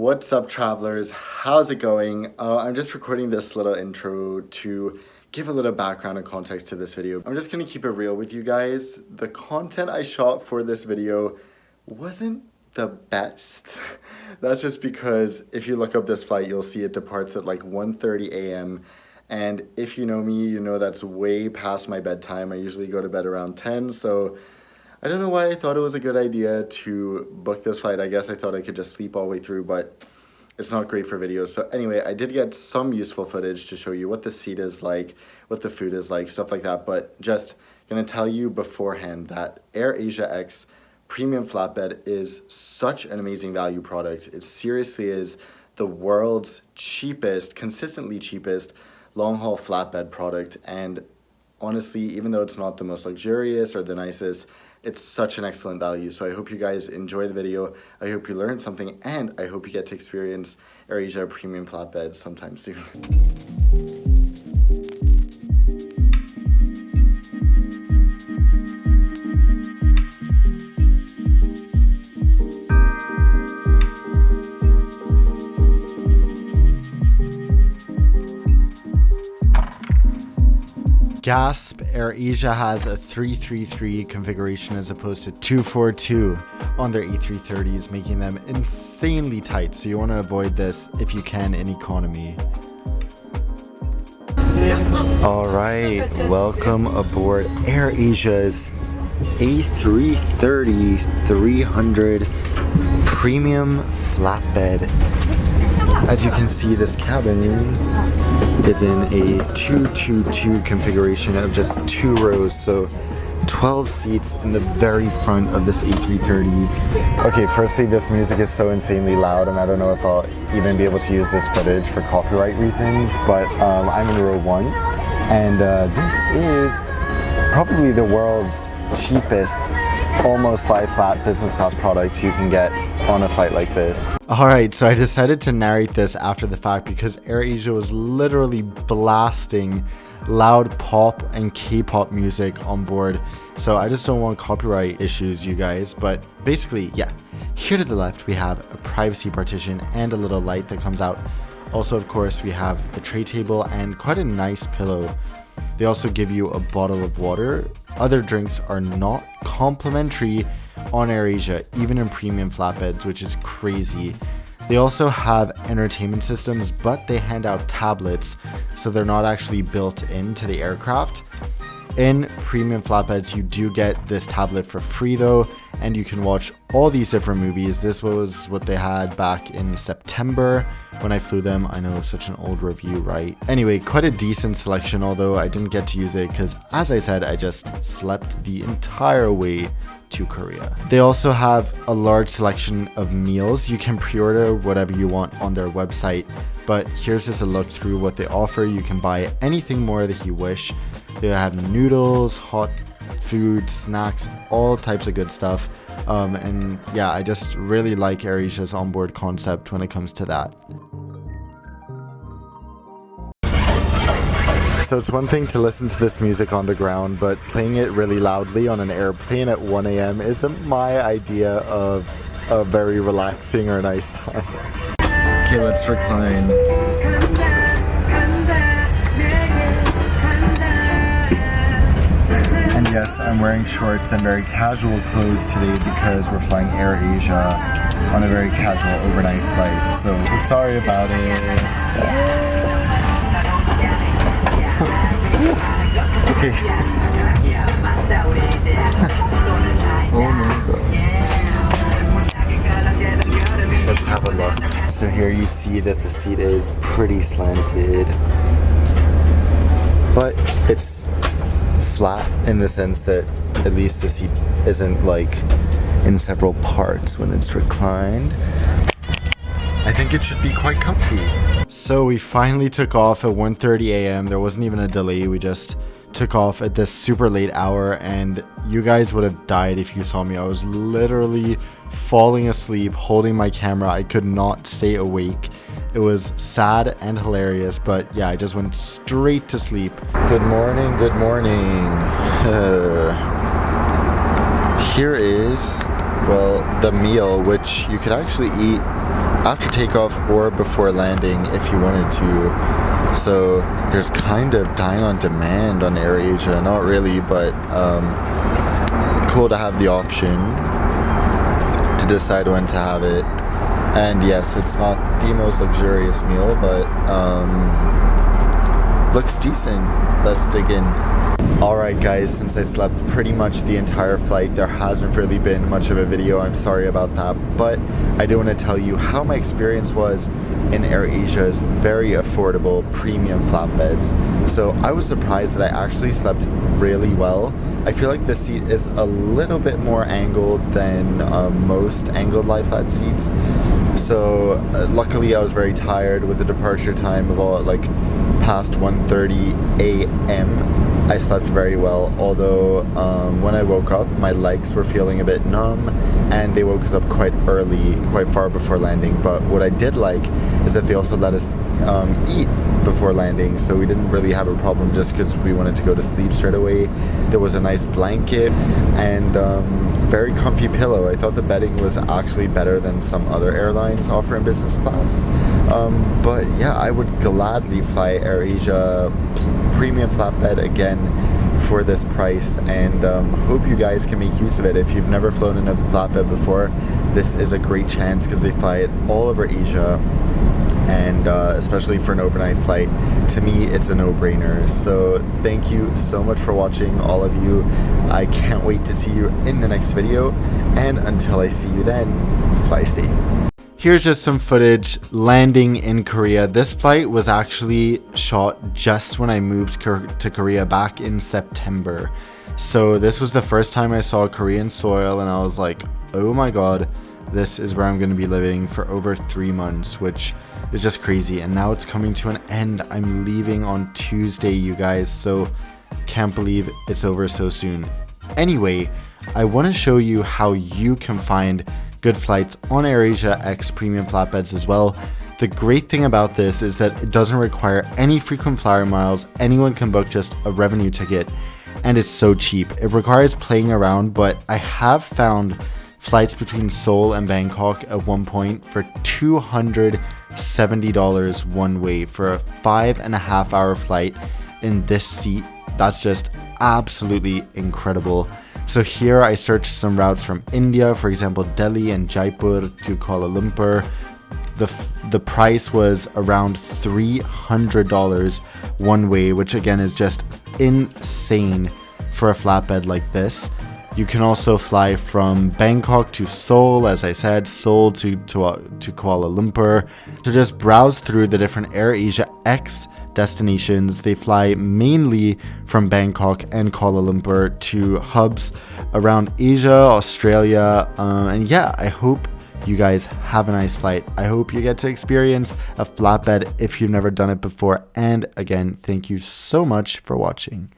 What's up, travelers? How's it going? I'm just recording this little intro to give a little background and context to this video. I'm just gonna keep it real with you guys. The content I shot for this video wasn't the best. That's just because if you look up this flight, you'll see it departs at like 1:30 a.m. And if you know me, you know that's way past my bedtime. I usually go to bed around 10, so I don't know why I thought it was a good idea to book this flight. I guess I thought I could just sleep all the way through, but it's not great for videos. So anyway, I did get some useful footage to show you what the seat is like, what the food is like, stuff like that. But just gonna tell you beforehand that AirAsia X Premium Flatbed is such an amazing value product. It seriously is the world's cheapest, consistently cheapest long-haul flatbed product. And honestly, even though it's not the most luxurious or the nicest, it's such an excellent value. So I hope you guys enjoy the video. I hope you learned something, and I hope you get to experience AirAsia Premium Flatbed sometime soon. Gasp, AirAsia has a 333 configuration as opposed to 242 on their A330s, making them insanely tight. So you want to avoid this if you can in economy. All right, welcome aboard AirAsia's A330-300 Premium Flatbed. As you can see, this cabin is in a 222 configuration of just 2 rows, so 12 seats in the very front of this A330. Okay, firstly, this music is so insanely loud, and I don't know if I'll even be able to use this footage for copyright reasons, but I'm in row 1, and this is probably the world's cheapest almost lie flat business class product you can get on a flight like this. Alright, so I decided to narrate this after the fact because AirAsia was literally blasting loud pop and K-pop music on board. So I just don't want copyright issues, you guys. But basically, yeah. Here to the left, we have a privacy partition and a little light that comes out. Also, of course, we have the tray table and quite a nice pillow. They also give you a bottle of water. Other drinks are not complimentary on AirAsia, even in premium flatbeds, which is crazy. They also have entertainment systems, but they hand out tablets, so they're not actually built into the aircraft. In premium flatbeds, you do get this tablet for free though, and you can watch all these different movies. This was what they had back in September when I flew them. I know, such an old review, right? Anyway, quite a decent selection, although I didn't get to use it because, as I said, I just slept the entire way to Korea. They also have a large selection of meals. You can pre-order whatever you want on their website, but here's just a look through what they offer. You can buy anything more that you wish. They have noodles, hot food, snacks, all types of good stuff. And yeah, I just really like AirAsia's onboard concept when it comes to that. So it's one thing to listen to this music on the ground, but playing it really loudly on an airplane at 1 a.m. isn't my idea of a very relaxing or nice time. Okay, let's recline. And yes, I'm wearing shorts and very casual clothes today because we're flying AirAsia on a very casual overnight flight. So sorry about it. Okay. Oh my god. Let's have a look. So here you see that the seat is pretty slanted, but it's flat in the sense that at least the seat isn't like in several parts when it's reclined. I think it should be quite comfy. So we finally took off at 1:30 a.m. There wasn't even a delay. We just took off at this super late hour, and you guys would have died if you saw me. I was literally falling asleep holding my camera. I could not stay awake. It was sad and hilarious, but yeah, I just went straight to sleep. Good morning, good morning. Here is, well, the meal, which you could actually eat after takeoff or before landing if you wanted to. So there's kind of dine on demand on AirAsia. Not really, but cool to have the option to decide when to have it. And yes, it's not the most luxurious meal, but looks decent. Let's dig in. Alright guys, since I slept pretty much the entire flight, there hasn't really been much of a video. I'm sorry about that, but I do want to tell you how my experience was in AirAsia's very affordable premium flatbeds. So I was surprised that I actually slept really well. I feel like the seat is a little bit more angled than most angled lie flat seats. So luckily I was very tired with the departure time of all like past 1:30 a.m. I slept very well, although when I woke up my legs were feeling a bit numb and they woke us up quite early, quite far before landing. But what I did like is that they also let us eat before landing, so we didn't really have a problem just because we wanted to go to sleep straight away. There was a nice blanket and very comfy pillow. I thought the bedding was actually better than some other airlines offering business class. But yeah, I would gladly fly AirAsia premium flatbed again for this price, and hope you guys can make use of it. If you've never flown in a flatbed before, this is a great chance because they fly it all over Asia, and especially for an overnight flight, to me it's a no-brainer. So thank you so much for watching, all of you. I can't wait to see you in the next video, and until I see you then, fly safe. Here's just some footage landing in Korea. This flight was actually shot just when I moved to Korea back in September. So this was the first time I saw Korean soil, and I was like, oh my god, this is where I'm going to be living for over 3 months, which is just crazy. And now it's coming to an end. I'm leaving on Tuesday, you guys, so can't believe it's over so soon. Anyway, I want to show you how you can find good flights on AirAsia X premium flatbeds as well. The great thing about this is that it doesn't require any frequent flyer miles. Anyone can book just a revenue ticket, and it's so cheap. It requires playing around, but I have found flights between Seoul and Bangkok at one point for $270 one way for a 5.5 hour flight in this seat. That's just absolutely incredible. So here I searched some routes from India, for example Delhi and Jaipur to Kuala Lumpur. The price was around $300 one way, which again is just insane for a flatbed like this. You can also fly from Bangkok to Seoul, as I said, Seoul to Kuala Lumpur. So just browse through the different AirAsia X destinations. They fly mainly from Bangkok and Kuala Lumpur to hubs around Asia, Australia, and yeah, I hope you guys have a nice flight. I hope you get to experience a flatbed if you've never done it before. And again, thank you so much for watching.